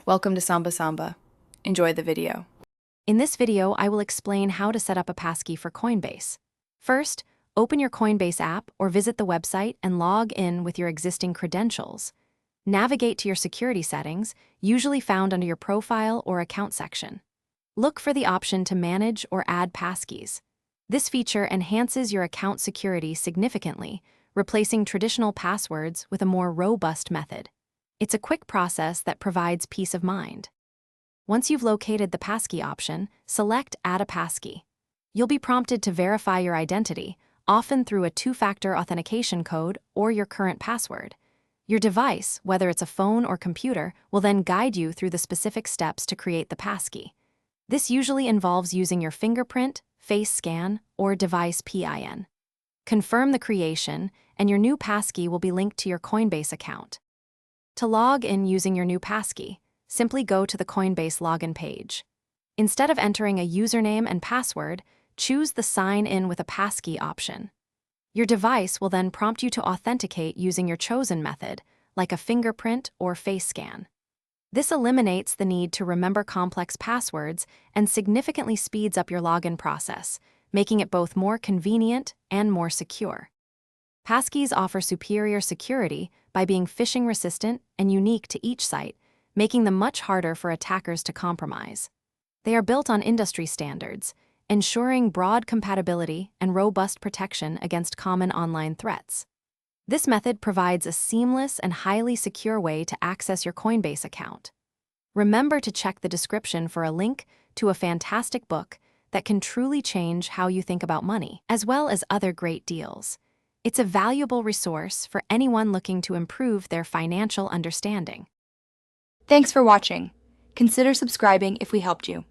Welcome to Samba Samba. Enjoy the video. In this video, I will explain how to set up a passkey for Coinbase. First, open your Coinbase app or visit the website and log in with your existing credentials. Navigate to your security settings, usually found under your profile or account section. Look for the option to manage or add passkeys. This feature enhances your account security significantly, replacing traditional passwords with a more robust method. It's a quick process that provides peace of mind. Once you've located the passkey option, select Add a Passkey. You'll be prompted to verify your identity, often through a two-factor authentication code or your current password. Your device, whether it's a phone or computer, will then guide you through the specific steps to create the passkey. This usually involves using your fingerprint, face scan, or device PIN. Confirm the creation, and your new passkey will be linked to your Coinbase account. To log in using your new passkey, simply go to the Coinbase login page. Instead of entering a username and password, choose the Sign In with a Passkey option. Your device will then prompt you to authenticate using your chosen method, like a fingerprint or face scan. This eliminates the need to remember complex passwords and significantly speeds up your login process, making it both more convenient and more secure. Passkeys offer superior security by being phishing-resistant and unique to each site, making them much harder for attackers to compromise. They are built on industry standards, ensuring broad compatibility and robust protection against common online threats. This method provides a seamless and highly secure way to access your Coinbase account. Remember to check the description for a link to a fantastic book that can truly change how you think about money, as well as other great deals. It's a valuable resource for anyone looking to improve their financial understanding. Thanks for watching. Consider subscribing if we helped you.